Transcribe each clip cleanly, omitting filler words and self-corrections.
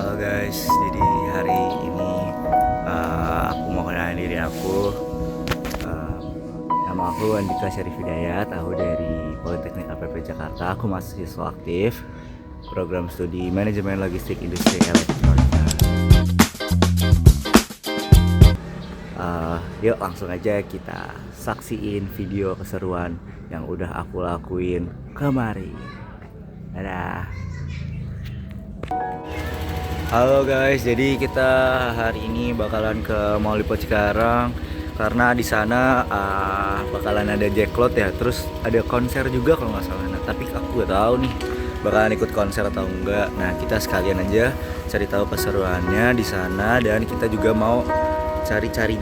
Halo guys, jadi hari ini aku mau kenalin diri aku. Uh, Nama aku Andika Syarif Hidayat. Aku dari Politeknik APP Jakarta. Aku mahasiswa aktif program studi Manajemen Logistik Industri Elektronika. Yuk langsung aja kita saksiin video keseruan yang udah aku lakuin kemarin. Dadah. Halo guys, jadi kita hari ini bakalan ke Mall Lippo Cikarang karena di sana bakalan ada Jacklot ya, terus ada konser juga kalau nggak salah. Nah, tapi aku nggak tahu nih bakalan ikut konser atau enggak. Nah, kita sekalian aja cari tahu keseruannya di sana dan kita juga mau cari-cari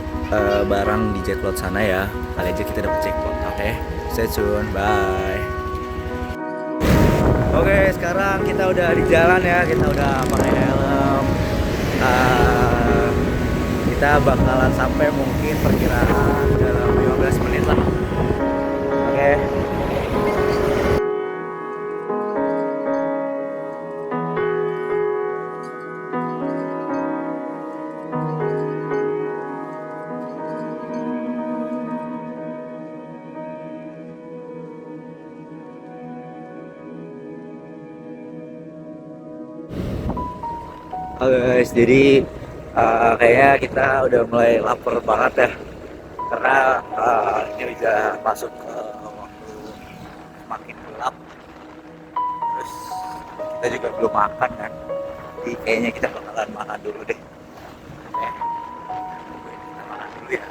barang di Jacklot sana ya. Kali aja kita dapet jackpot. Oke, stay tune, bye. Oke, sekarang kita udah di jalan ya, kita udah pakai helm. Kita bakalan sampai mungkin perkiraan dalam 15 menit lah. Oke. Oke guys, jadi kayaknya kita udah mulai lapar banget ya, karena ini udah masuk ke waktu makin gelap, terus kita juga belum makan kan, jadi kayaknya kita bakalan makan dulu deh. Oke, kita makan dulu ya.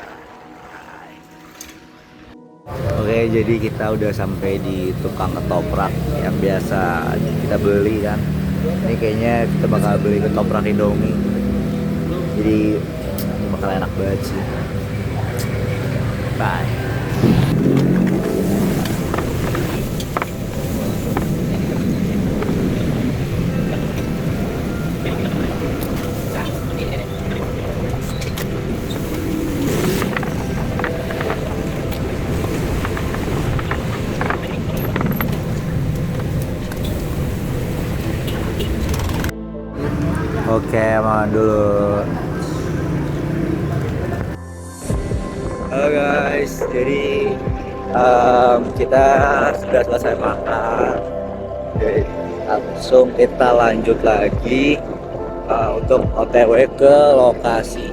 Oke, jadi kita udah sampai di tukang ketoprak yang biasa kita beli kan. Ini kayaknya kita bakal beli ketoprak Indomie. Jadi ini bakal enak banget sih. Bye. Oke, makan dulu. Halo guys, jadi kita sudah selesai makan. Jadi langsung kita lanjut lagi untuk OTW ke lokasi.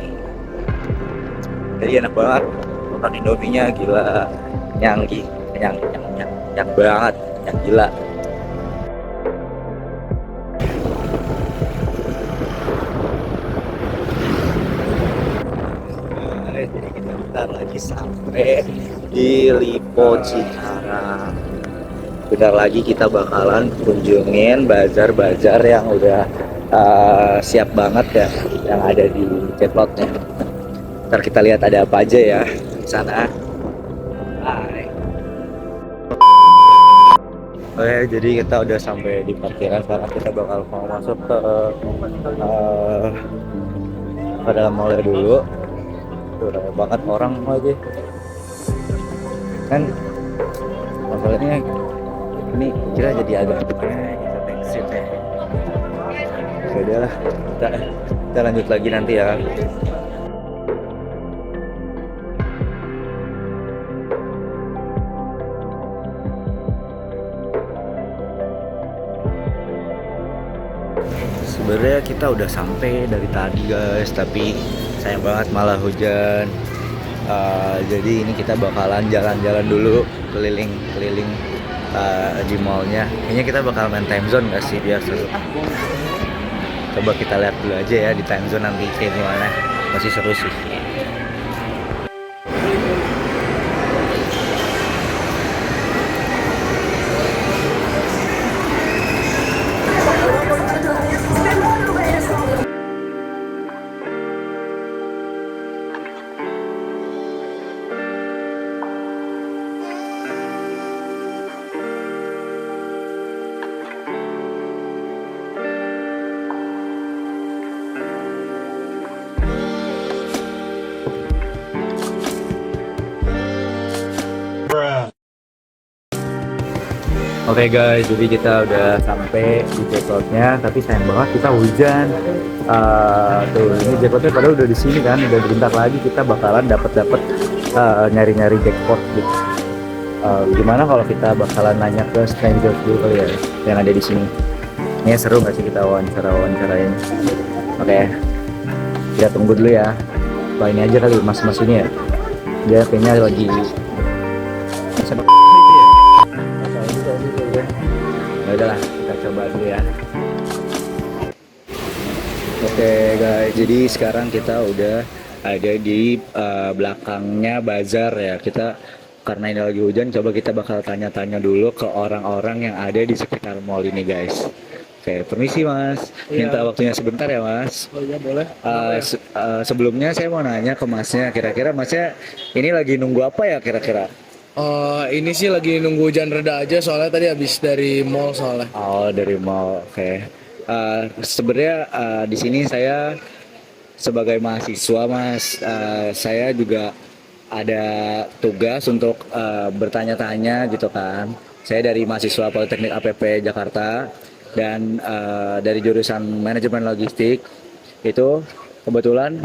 Jadi enak banget, makan Indominya gila, nyanggi, yang banget, yang gila. Jadi kita bentar lagi sampai di Lippo Cikarang. Bentar lagi kita bakalan kunjungin bazar-bazar yang udah siap banget ya, yang ada di Jacklotnya. Ntar kita lihat ada apa aja ya di sana. Bye. Oke, jadi kita udah sampai di parkiran. Sekarang kita bakal mau masuk ke dalam mall dulu. Banyak banget orang lagi kan, masalahnya ini kira jadi agak kita tensin ya. Udah lah, kita lanjut lagi nanti ya. Sebenarnya kita udah sampai dari tadi guys, tapi sayang banget malah hujan. Jadi ini kita bakalan jalan-jalan dulu keliling-keliling di mallnya. Kayaknya kita bakal main time zone nggak sih, biar seru. Coba kita lihat dulu aja ya di time zone nanti kayak gimana. Masih seru sih. Oke guys, jadi kita udah sampai di jackpotnya, tapi sayang banget kita hujan. Tuh ini jackpotnya padahal udah di sini kan, udah bentar lagi kita bakalan dapat nyari-nyari jackpot gitu. Gimana kalau kita bakalan nanya ke stranger dulu kali ya, yang ada di sini? Ini seru nggak sih kita wawancarain? Oke, kita tunggu dulu ya. Wah ini aja kali mas-mas ini ya, dia kayaknya lagi masa itu ya. Ya udahlah, kita coba dulu ya. Oke guys, jadi sekarang kita udah ada di belakangnya bazar ya. Kita karena ini lagi hujan, coba kita bakal tanya-tanya dulu ke orang-orang yang ada di sekitar mall ini guys. Oke, permisi mas, minta waktunya sebentar ya mas. Oh iya boleh. Sebelumnya saya mau nanya ke masnya, kira-kira masnya ini lagi nunggu apa ya kira-kira? Ini sih lagi nunggu hujan reda aja soalnya tadi habis dari mall soalnya. Oh dari mall, oke. Sebenarnya di sini saya sebagai mahasiswa mas, saya juga ada tugas untuk bertanya-tanya gitu kan. Saya dari mahasiswa Politeknik APP Jakarta dan dari jurusan manajemen logistik. Itu kebetulan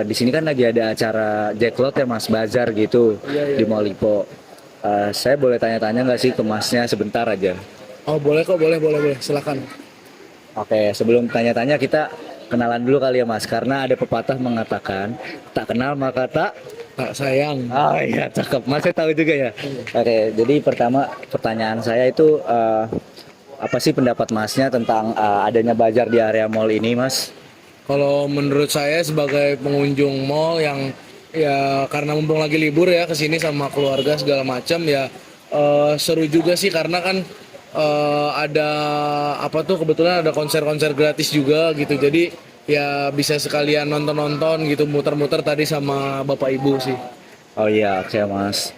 di sini kan lagi ada acara Jacklot ya mas, bazar gitu. Iya. Di Mall Lipo. Saya boleh tanya-tanya nggak sih ke masnya sebentar aja? Oh boleh kok, boleh, silakan. Oke, sebelum tanya-tanya kita kenalan dulu kali ya mas, karena ada pepatah mengatakan tak kenal maka tak. Kak sayang. Oh iya, cakep. Mas saya tahu juga ya. Oke, jadi pertama pertanyaan saya itu apa sih pendapat masnya tentang adanya bazar di area mall ini mas? Kalau menurut saya sebagai pengunjung mall yang ya karena mumpung lagi libur ya kesini sama keluarga segala macam ya, seru juga sih karena kan ada apa tuh kebetulan ada konser-konser gratis juga gitu, jadi ya bisa sekalian nonton-nonton gitu, muter-muter tadi sama bapak ibu sih. Oh iya, oke mas.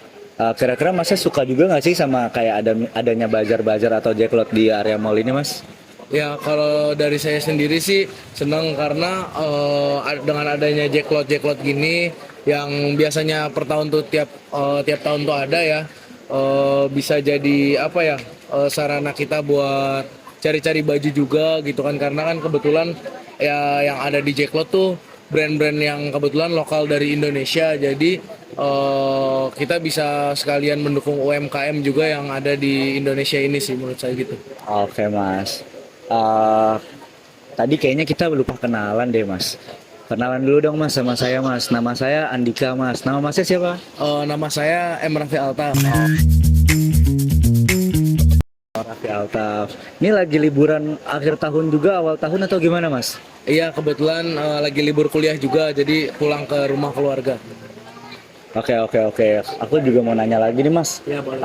Kira-kira masnya suka juga nggak sih sama kayak adanya bazar-bazar atau jacklot di area mall ini mas? Ya kalau dari saya sendiri sih senang karena dengan adanya jacklot gini yang biasanya per tahun tuh tiap tahun tuh ada ya, bisa jadi apa ya, sarana kita buat cari-cari baju juga gitu kan, karena kan kebetulan ya yang ada di jacklot tuh brand-brand yang kebetulan lokal dari Indonesia, jadi kita bisa sekalian mendukung UMKM juga yang ada di Indonesia ini sih menurut saya gitu. Oke mas. Eh, Tadi kayaknya kita lupa kenalan deh mas. Kenalan dulu dong mas sama saya mas. Nama saya Andika mas. Nama masnya siapa? Nama saya M. Raffi Alta. Raffi Altaf. Ini lagi liburan akhir tahun juga, awal tahun atau gimana mas? Iya kebetulan lagi libur kuliah juga, jadi pulang ke rumah keluarga. Oke. Aku juga mau nanya lagi nih mas. Iya boleh.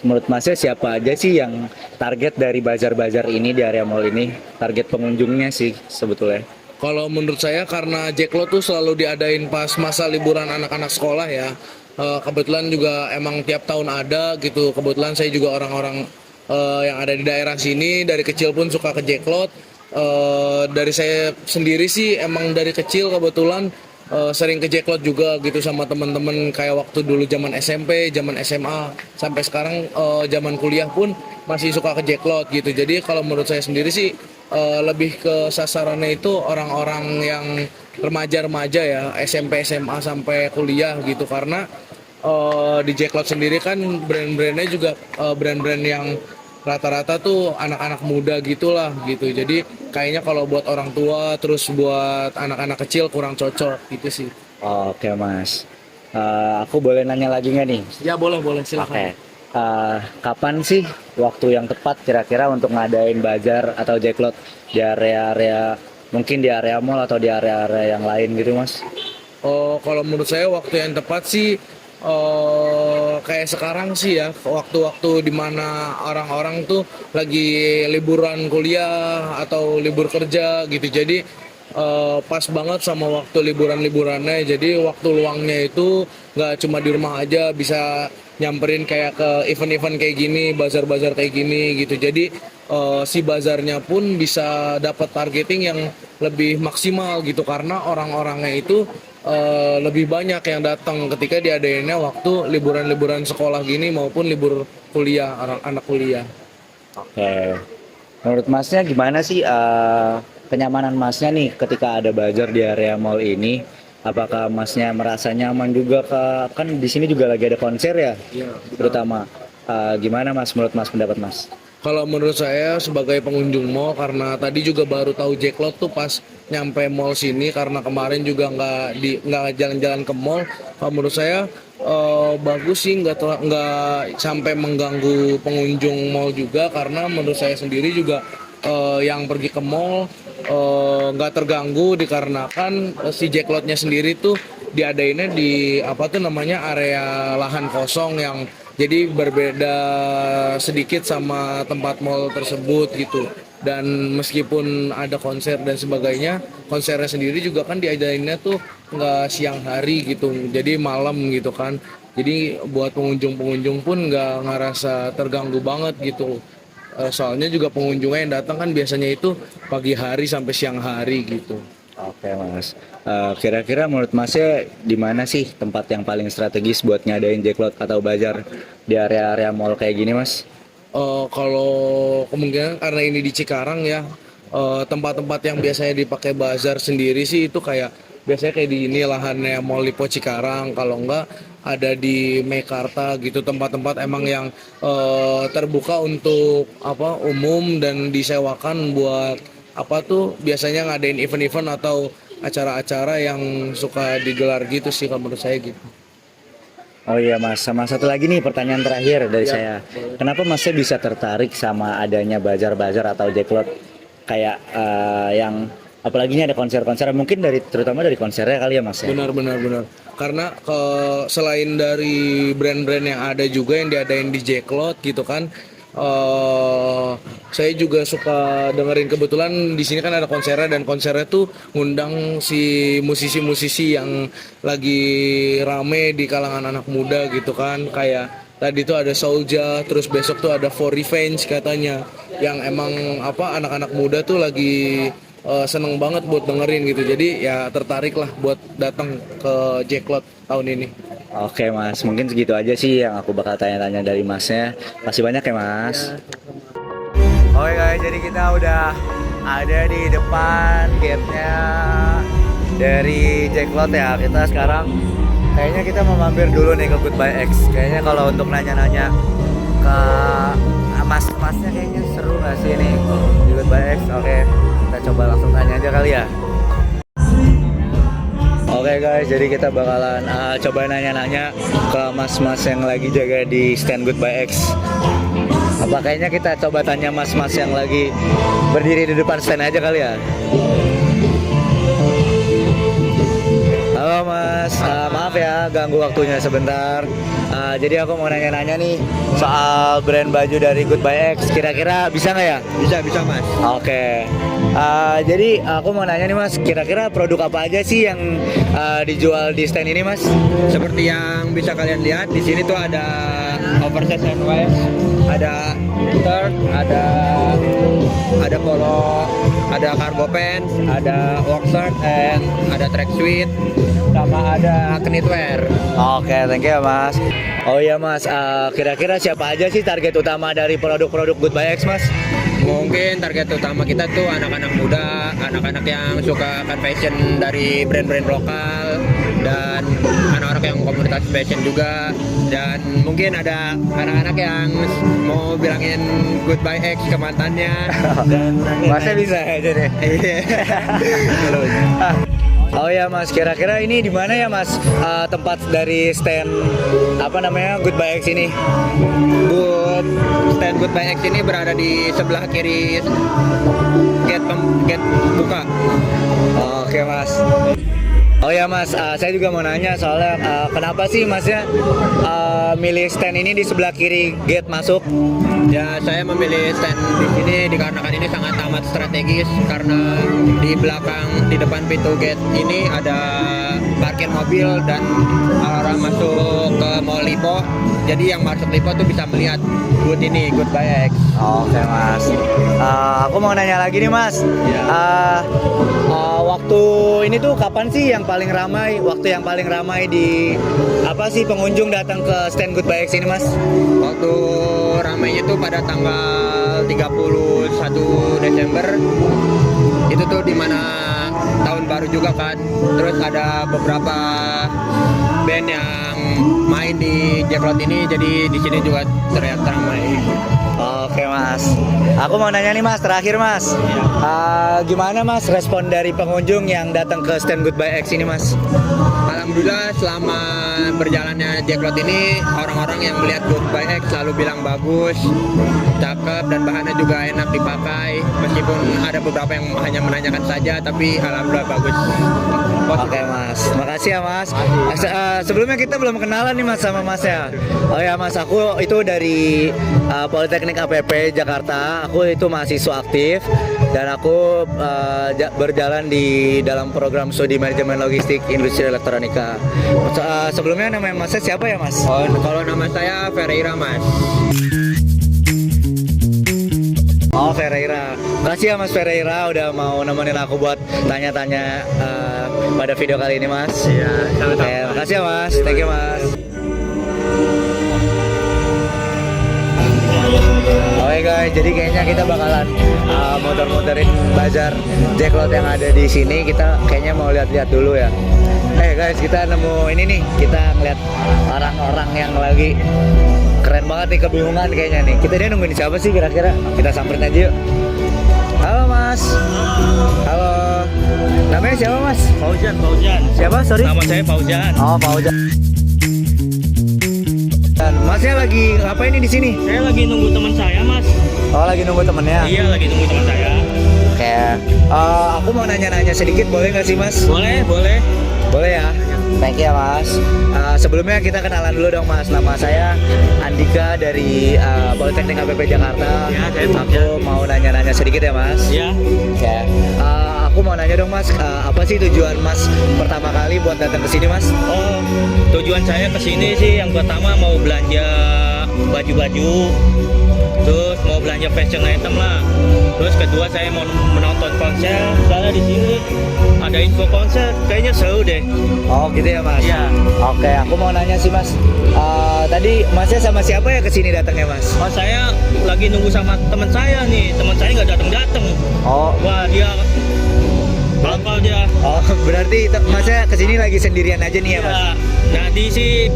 Menurut masnya siapa aja sih yang target dari bazar-bazar ini di area mall ini? Target pengunjungnya sih sebetulnya. Kalau menurut saya karena Jacklot tuh selalu diadain pas masa liburan anak-anak sekolah ya. Kebetulan juga emang tiap tahun ada gitu. Kebetulan saya juga orang-orang yang ada di daerah sini dari kecil pun suka ke Jacklot. Dari saya sendiri sih emang dari kecil kebetulan sering ke Jacklot juga gitu sama teman-teman, kayak waktu dulu zaman SMP, zaman SMA, sampai sekarang zaman kuliah pun masih suka ke Jacklot gitu. Jadi kalau menurut saya sendiri sih lebih ke sasarannya itu orang-orang yang remaja-remaja ya, SMP, SMA sampai kuliah gitu, karena di Jacklot sendiri kan brand-brandnya juga brand-brand yang rata-rata tuh anak-anak muda gitulah gitu. Jadi kayaknya kalau buat orang tua terus buat anak-anak kecil kurang cocok gitu sih. Oke mas. Aku boleh nanya lagi nggak nih? Ya boleh silakan. Oke. Kapan sih waktu yang tepat kira-kira untuk ngadain bazar atau jacklot di area-area, mungkin di area mall atau di area-area yang lain gitu mas? Kalau menurut saya waktu yang tepat sih kayak sekarang sih ya, waktu-waktu dimana orang-orang tuh lagi liburan kuliah atau libur kerja gitu, jadi pas banget sama waktu liburan-liburannya. Jadi waktu luangnya itu nggak cuma di rumah aja, bisa nyamperin kayak ke event-event kayak gini, bazar-bazar kayak gini gitu. Jadi si bazarnya pun bisa dapat targeting yang lebih maksimal gitu, karena orang-orangnya itu lebih banyak yang datang ketika diadainnya waktu liburan-liburan sekolah gini maupun libur kuliah, orang anak kuliah. Oke. Menurut Masnya gimana sih kenyamanan Masnya nih ketika ada bazar di area mall ini? Apakah Masnya merasa nyaman juga kan di sini juga lagi ada konser ya, Iya. terutama. Gimana Mas menurut Mas pendapat Mas? Kalau menurut saya sebagai pengunjung mall, karena tadi juga baru tahu Jacklot tuh pas nyampe mall sini, karena kemarin juga nggak jalan-jalan ke mall. Kalau menurut saya bagus sih, nggak sampai mengganggu pengunjung mall juga, karena menurut saya sendiri juga yang pergi ke mall nggak terganggu dikarenakan si Jacklotnya sendiri tuh diadainnya di apa tuh namanya area lahan kosong yang jadi berbeda sedikit sama tempat mall tersebut gitu. Dan meskipun ada konser dan sebagainya, konsernya sendiri juga kan diadainnya tuh nggak siang hari gitu, jadi malam gitu kan. Jadi buat pengunjung-pengunjung pun nggak ngerasa terganggu banget gitu. Soalnya juga pengunjungnya yang datang kan biasanya itu pagi hari sampai siang hari gitu. Oke Mas. Kira-kira menurut Masnya di mana sih tempat yang paling strategis buat ngadain Jacklot atau bazar di area-area mall kayak gini Mas? Kalau kemungkinan karena ini di Cikarang ya, tempat-tempat yang biasanya dipakai bazar sendiri sih itu kayak biasanya kayak di ini lahannya Mall Lipo Cikarang, kalau enggak ada di Meikarta gitu, tempat-tempat emang yang terbuka untuk apa umum dan disewakan buat apa tuh biasanya ngadain event-event atau acara-acara yang suka digelar gitu sih kalau menurut saya gitu. Oh iya Mas, sama satu lagi nih pertanyaan terakhir dari saya. Kenapa Masnya bisa tertarik sama adanya bazar-bazar atau Jacklot kayak yang apalagi ini ada konser-konser mungkin terutama dari konsernya kali ya Mas ya? Benar. Karena selain dari brand-brand yang ada juga yang diadain di Jacklot gitu kan, saya juga suka dengerin, kebetulan di sini kan ada konsernya dan konsernya tuh ngundang si musisi-musisi yang lagi rame di kalangan anak muda gitu kan, kayak tadi tuh ada Soulja, terus besok tuh ada For Revenge katanya, yang emang apa anak-anak muda tuh lagi seneng banget buat dengerin gitu, jadi ya tertarik lah buat datang ke Jacklot tahun ini. Oke Mas, mungkin segitu aja sih yang aku bakal tanya-tanya dari Masnya. Masih banyak ya Mas. Oke guys, jadi kita udah ada di depan gate-nya dari Jacklot ya. Kita sekarang kayaknya kita mau mampir dulu nih ke Goodbye X. Kayaknya kalau untuk nanya-nanya ke mas-masnya kayaknya seru gak sih nih di Goodbye X. Oke, kita coba langsung tanya aja kali ya. Oke guys, jadi kita bakalan coba nanya-nanya ke mas-mas yang lagi jaga di stand Goodbye X. Apa kayaknya kita coba tanya mas-mas yang lagi berdiri di depan stand aja kali ya. Halo mas, maaf ya ganggu waktunya sebentar. Jadi aku mau nanya-nanya nih soal brand baju dari Goodbye X. Kira-kira bisa nggak ya? Bisa mas. Oke. Jadi aku mau nanya nih mas, kira-kira produk apa aja sih yang dijual di stand ini mas? Seperti yang bisa kalian lihat di sini tuh ada oversize and waist, ada shirt, ada polo, ada cargo pants, ada work shirt, and ada track suit, sama ada knitwear. Oke, thank you ya mas. Oh iya mas, kira-kira siapa aja sih target utama dari produk-produk Goodbye X mas? Mungkin target utama kita tuh anak-anak muda, anak-anak yang suka akan fashion dari brand-brand lokal, dan anak-anak yang komunitas fashion juga, dan mungkin ada anak-anak yang mau bilangin Goodbye X ke mantannya. Dan Masnya bisa aja deh. Oh ya mas, kira-kira ini di mana ya mas tempat dari stand apa namanya Goodbye X ini? Stand Goodbye X ini berada di sebelah kiri gate buka. Oke mas. Oh ya mas, saya juga mau nanya soalnya kenapa sih masnya milih stand ini di sebelah kiri gate masuk? Ya, saya memilih stand di sini dikarenakan ini sangat amat strategis, karena di belakang, di depan pintu gate ini ada parkir mobil dan orang masuk ke Mall Lipo. Jadi yang masuk Lipo tuh bisa melihat booth ini, Goodbye X. Oke mas. Aku mau nanya lagi nih mas. Waktu ini tuh kapan sih yang paling ramai? Waktu yang paling ramai di apa sih pengunjung datang ke stand Goodbye X ini mas? Waktu ramainya tuh pada tanggal 31 Desember. Itu tuh dimana tahun baru juga kan. Terus ada beberapa band yang main di Jacklot ini, jadi di sini juga terlihat ramai. Oke mas, aku mau nanya nih mas, terakhir mas, gimana mas respon dari pengunjung yang datang ke stand Goodbye X ini mas? Alhamdulillah selama berjalannya Jacklot ini orang-orang yang melihat Goodbye X selalu bilang bagus, cakep dan bahannya juga enak dipakai. Meskipun ada beberapa yang hanya menanyakan saja, tapi alhamdulillah bagus. Oke mas, makasih ya mas. Sebelumnya kita belum kenalan nih mas sama mas ya. Oh ya mas, aku itu dari Politeknik APP Jakarta. Aku itu mahasiswa aktif dan aku berjalan di dalam program studi manajemen logistik industri elektronika. Sebelumnya nama masnya siapa ya mas? Oh, kalau nama saya Ferreira mas. Oh Ferreira, makasih ya Mas Ferreira udah mau nemenin aku buat tanya-tanya pada video kali ini Mas. Iya, sama-sama. Makasih ya Mas, thank you Mas. Oke guys, jadi kayaknya kita bakalan muter-muterin bazar Jacklot yang ada di sini. Kita kayaknya mau lihat-lihat dulu ya. Guys, kita nemu ini nih, kita ngeliat orang-orang yang lagi keren banget nih, kebingungan kayaknya nih. Kita dia nungguin siapa sih kira-kira? Kita samperin aja yuk. Halo Mas. Halo. Namanya siapa Mas? Fauzan. Siapa? Sorry. Nama saya Fauzan. Oh Fauzan. Dan Masnya lagi ngapain nih di sini? Saya lagi nunggu teman saya, Mas. Oh lagi nunggu temennya. Iya, lagi nunggu teman saya. Kayak aku mau nanya-nanya sedikit, boleh nggak sih Mas? Boleh. Boleh ya. Thank you ya Mas. Sebelumnya kita kenalan dulu dong Mas. Nama saya Andika dari Politeknik APP Jakarta. Ya, saya Aku mau nanya-nanya sedikit ya Mas. Iya. Oke. Aku mau nanya dong Mas, apa sih tujuan Mas pertama kali buat datang ke sini Mas? Oh, tujuan saya ke sini sih yang pertama mau belanja baju-baju. Terus mau belanja fashion item lah. Terus kedua saya mau menonton konser. Soalnya di sini ada info konser, kayaknya seru deh. Oh gitu ya Mas. Iya. Oke, aku mau nanya sih Mas. Tadi Masnya sama siapa ya ke sini datangnya Mas? Oh, saya lagi nunggu sama teman saya nih. Teman saya nggak datang. Oh. Wah, dia bakal dia. Oh, berarti Masnya ke sini lagi sendirian aja nih ya Mas? Ya, nanti sih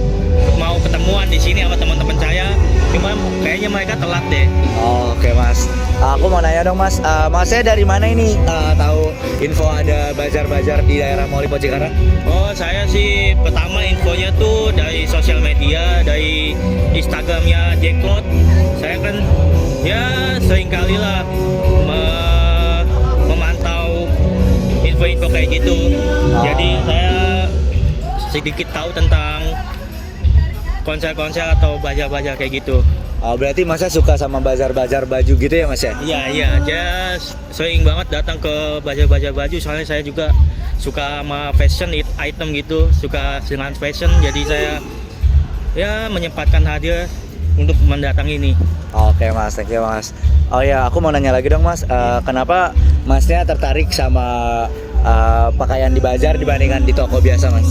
mau ketemuan di sini sama teman-teman saya. Cuma kayaknya mereka telat deh. Oh, oke Mas. Aku mau nanya dong Mas, Masnya dari mana ini tahu info ada bazar-bazar di daerah Mall Lipo Cikarang? Oh, saya sih pertama infonya tuh dari sosial media, dari Instagramnya Jacklot. Saya kan ya sering kali lah memantau info-info kayak gitu. Jadi saya sedikit tahu tentang konser-konser atau bazar-bazar kayak gitu. Oh, berarti Masnya suka sama bazar-bazar baju gitu ya Mas ya? Iya, saya sering banget datang ke bazar-bazar baju. Soalnya saya juga suka sama fashion item gitu, suka dengan fashion. Jadi saya ya menyempatkan hadir untuk mendatangi ini. Oke Mas, thank you Mas. Oh ya, aku mau nanya lagi dong Mas, kenapa Masnya tertarik sama pakaian di bazar dibandingkan di toko biasa Mas?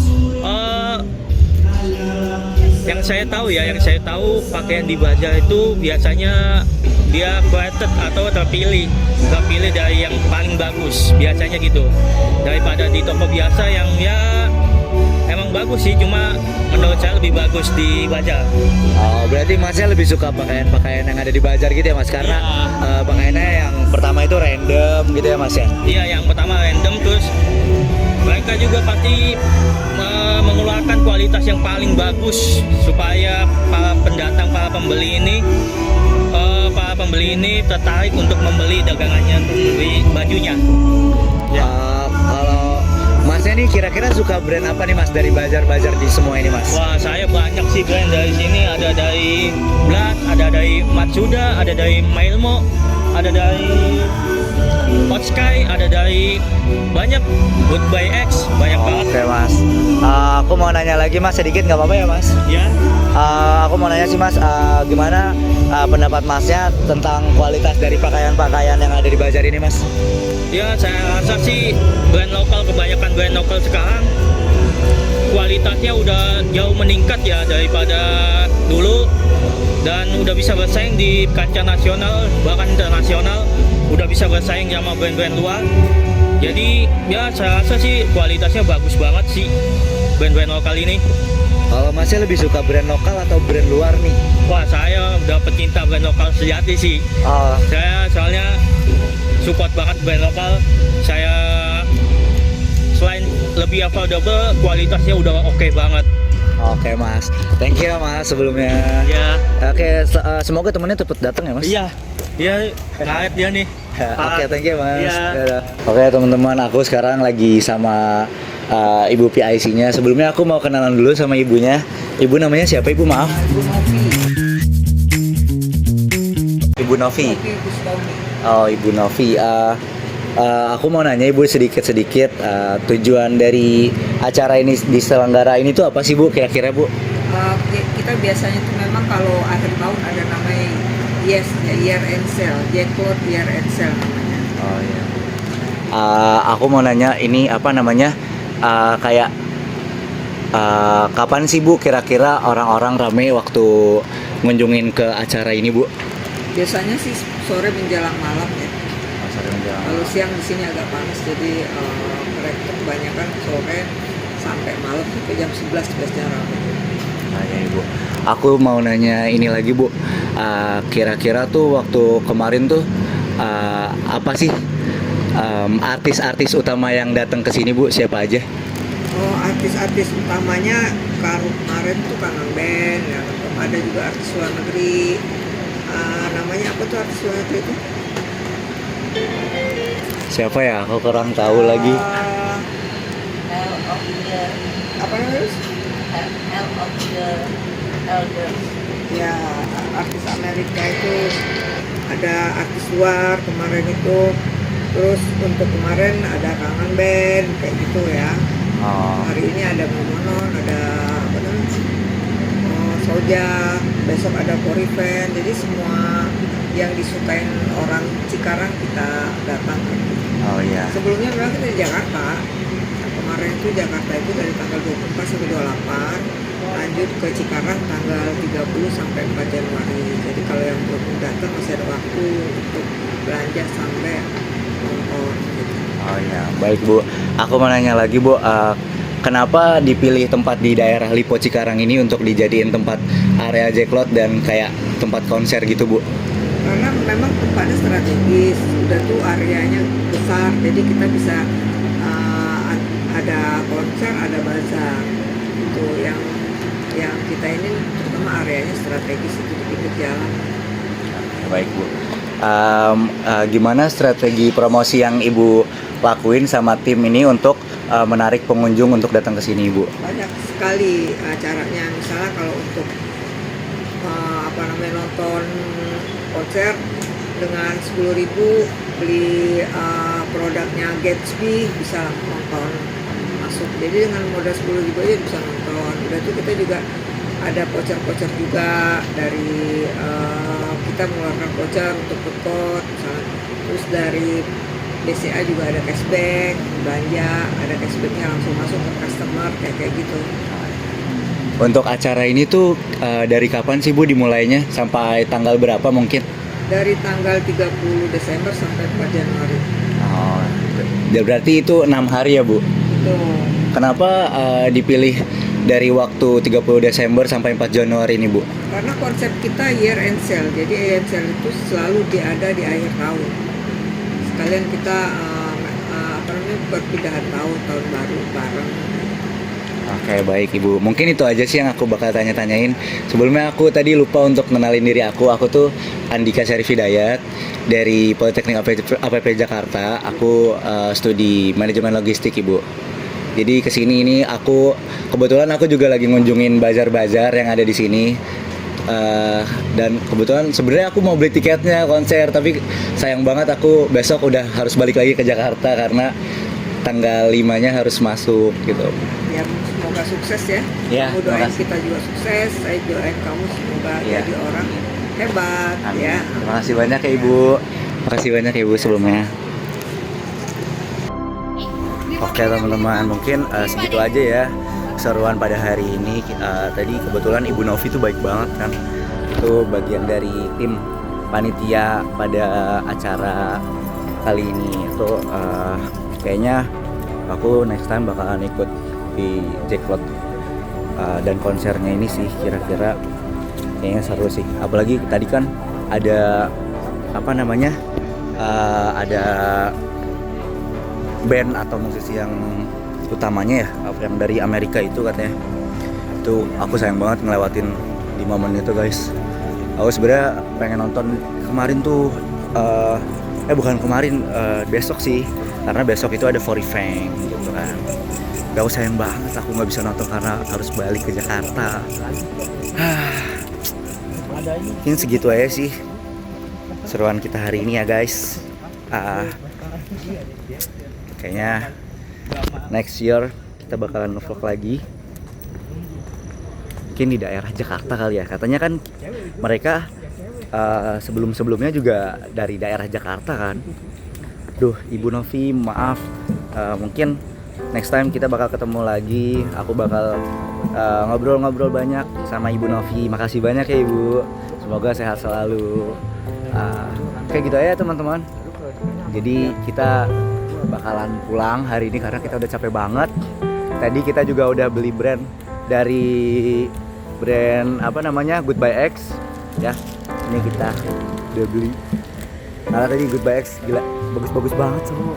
Yang saya tahu pakaian di bazar itu biasanya dia curated atau terpilih dari yang paling bagus, biasanya gitu, daripada di toko biasa yang ya emang bagus sih, cuma menurut saya lebih bagus di bazar. Oh, berarti Masnya lebih suka pakaian yang ada di bazar gitu ya Mas, karena pakaiannya yang pertama itu random gitu ya Mas ya? Iya, yang pertama random, terus mereka juga pasti mengeluarkan kualitas yang paling bagus supaya para pembeli ini tertarik untuk membeli dagangannya, untuk membeli bajunya. Ya. Kalau Masnya nih kira-kira suka brand apa nih Mas dari bazar-bazar di semua ini Mas? Wah, saya banyak sih brand dari sini, ada dari Blast, ada dari Matsuda, ada dari Mailmo, ada dari Hot Sky, ada dari banyak, Goodbye X, banyak banget. Oke mas, aku mau nanya lagi mas sedikit, nggak apa-apa ya mas? Ya, Aku mau nanya sih mas, gimana pendapat masnya tentang kualitas dari pakaian-pakaian yang ada di bazar ini mas? ya saya rasa sih brand lokal, kebanyakan brand lokal sekarang kualitasnya udah jauh meningkat ya daripada dulu, dan udah bisa bersaing di kancah nasional bahkan internasional, udah bisa bersaing sama brand-brand luar. Jadi ya saya rasa sih kualitasnya bagus banget sih brand-brand lokal ini. Kalau masnya lebih suka brand lokal atau brand luar nih? Wah, saya udah pecinta brand lokal sejati sih. Oh, Saya soalnya support banget brand lokal. Saya selain lebih affordable, kualitasnya udah oke banget. oke mas, thank you ya mas sebelumnya. Ya, Oke, semoga temennya cepet datang ya mas. iya, dia ngaret dia nih. Oke, thank you mas. Iya. Dadah. Oke teman-teman, aku sekarang lagi sama ibu PIC-nya. Sebelumnya aku mau kenalan dulu sama ibunya. Ibu namanya siapa ibu? Maaf. Ibu Novi. Oh, Ibu Novi. Aku mau nanya ibu sedikit-sedikit tujuan dari acara ini diselenggara ini tuh apa sih bu? Kira-kira bu? Kita biasanya tuh memang kalau akhir tahun ada namanya year end sale, Jacklot year end sale namanya. Oh iya. Aku mau nanya ini apa namanya? Kayak kapan sih bu kira-kira orang-orang rame waktu ngunjungin ke acara ini bu? Biasanya sih sore menjelang malam ya. Kalau siang di sini agak panas, jadi mereka kebanyakan sore sampai malam sampai jam 11 biasanya ramai. Nah, ya ibu. Aku mau nanya ini lagi bu. Kira-kira tuh waktu kemarin tuh apa sih artis-artis utama yang datang ke sini bu? Siapa aja? Oh, artis-artis utamanya kemarin tuh Kangen Band, ya. Ada juga artis luar negeri. Namanya apa tuh artis luar negeri itu? Siapa ya? Aku kurang tahu lagi. Apa namanya? Ya, artis Amerika itu ada artis luar kemarin itu. Terus untuk kemarin ada Kangen Band kayak gitu ya. Oh, Hari ini ada Momonon, ada apa namanya? Soja, besok ada Poriven. Jadi semua yang disukain orang Cikarang kita datang. oh iya. Sebelumnya memang kita di Jakarta. Kemarin itu Jakarta itu dari tanggal 24 sampai 28, lanjut ke Cikarang tanggal 30 sampai 4 Januari. Jadi kalau yang belum datang masih ada waktu untuk belanja sampai nonton gitu. Oh iya, baik bu. Aku mau nanya lagi bu. Kenapa dipilih tempat di daerah Lipo Cikarang ini untuk dijadiin tempat area Jacklot dan kayak tempat konser gitu bu? Karena memang tempatnya strategis, udah tuh areanya besar, jadi kita bisa ada konser, ada bazar. Itu yang kita ini terutama areanya strategis itu di pinggir jalan. Baik bu. Gimana strategi promosi yang ibu lakuin sama tim ini untuk menarik pengunjung untuk datang ke sini ibu? Banyak sekali caranya. Misalnya kalau untuk nonton konser dengan 10.000 beli produknya Gatsby bisa nonton masuk. Jadi dengan modal 10.000 aja bisa nonton. Udah tuh kita juga ada voucher-voucher juga dari kita mengeluarkan voucher untuk food court misalnya. Terus dari BCA juga ada cashback, belanja ada cashbacknya langsung masuk ke customer kayak gitu. Untuk acara ini tuh dari kapan sih bu dimulainya? Sampai tanggal berapa mungkin? Dari tanggal 30 Desember sampai 4 Januari. Oh, berarti itu 6 hari ya bu? Itu Kenapa dipilih dari waktu 30 Desember sampai 4 Januari ini bu? karena konsep kita year end sale. Jadi year end sale itu selalu ada di akhir tahun. Sekalian kita perpindahan tahun baru bareng. Oke baik ibu, mungkin itu aja sih yang aku bakal tanya-tanyain. Sebelumnya aku tadi lupa untuk kenalin diri aku tuh Andika Syarif Hidayat dari Politeknik APP Jakarta. Aku studi manajemen logistik ibu. Jadi kesini ini kebetulan aku juga lagi ngunjungin bazar-bazar yang ada di sini. Dan kebetulan sebenarnya aku mau beli tiketnya konser, tapi sayang banget aku besok udah harus balik lagi ke Jakarta karena tanggal 5-nya harus masuk gitu. Ya semoga sukses ya. Ya, Kamu doain makasih. kita juga sukses. Saya doain kamu semoga Ya. jadi orang hebat Amin. ya. Terima kasih banyak ya Ibu. Terima kasih banyak ya Ibu sebelumnya. Oke teman-teman, mungkin segitu aja ya keseruan pada hari ini. Tadi kebetulan Ibu Novi tuh baik banget kan. Itu bagian dari tim panitia pada acara kali ini. Itu kayaknya aku next time bakalan ikut di Jacklot dan konsernya ini sih, kira-kira kayaknya seru sih. Apalagi tadi kan ada apa namanya, ada band atau musisi yang utamanya ya, yang dari Amerika itu katanya. Itu aku sayang banget ngelewatin di momen itu guys. Aku sebenarnya pengen nonton kemarin tuh, bukan kemarin, besok sih, karena besok itu ada Fory Fang gitu kan. Aku sayang banget aku nggak bisa nonton karena harus balik ke Jakarta. Mungkin segitu aja sih seruan kita hari ini ya guys. Kayaknya next year kita bakalan nge-vlog lagi. Mungkin di daerah Jakarta kali ya. Katanya kan mereka sebelum-sebelumnya juga dari daerah Jakarta kan. Duh, Ibu Novi maaf. Mungkin next time kita bakal ketemu lagi. Aku bakal ngobrol-ngobrol banyak sama Ibu Novi. Makasih banyak ya Ibu. Semoga sehat selalu. Kayak gitu aja teman-teman. Jadi kita bakalan pulang hari ini karena kita udah capek banget. Tadi kita juga udah beli brand dari brand apa namanya, Goodbye X ya. Ini kita udah beli. Karena tadi Goodbye X gila bagus-bagus banget semua.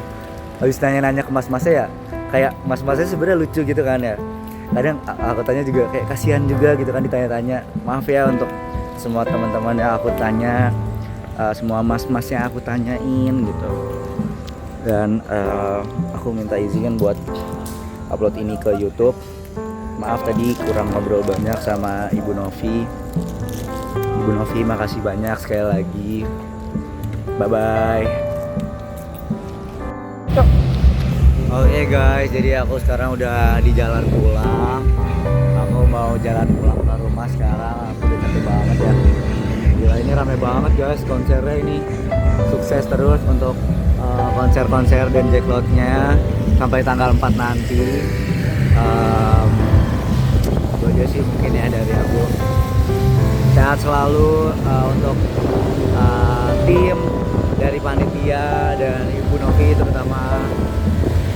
Habis nanya-nanya ke mas-masnya ya, kayak mas-masnya sebenarnya lucu gitu kan ya. Kadang aku tanya juga kayak kasihan juga gitu kan ditanya-tanya. Maaf ya untuk semua teman-teman yang aku tanya, semua mas-mas yang aku tanyain gitu. Dan aku minta izin buat upload ini ke YouTube. Maaf tadi kurang ngobrol banyak sama Ibu Novi. Ibu Novi makasih banyak sekali lagi. Bye bye. Oke guys, jadi aku sekarang udah di jalan pulang. Aku mau jalan pulang ke rumah sekarang. Aku udah capek banget ya. Gila ini rame banget guys konsernya ini. Sukses terus untuk konser-konser dan Jacklotnya sampai tanggal 4 nanti. Itu aja sih mungkin ya dari aku. Sehat selalu untuk tim dari panitia dan Ibu Novi terutama.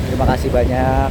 Terima kasih banyak.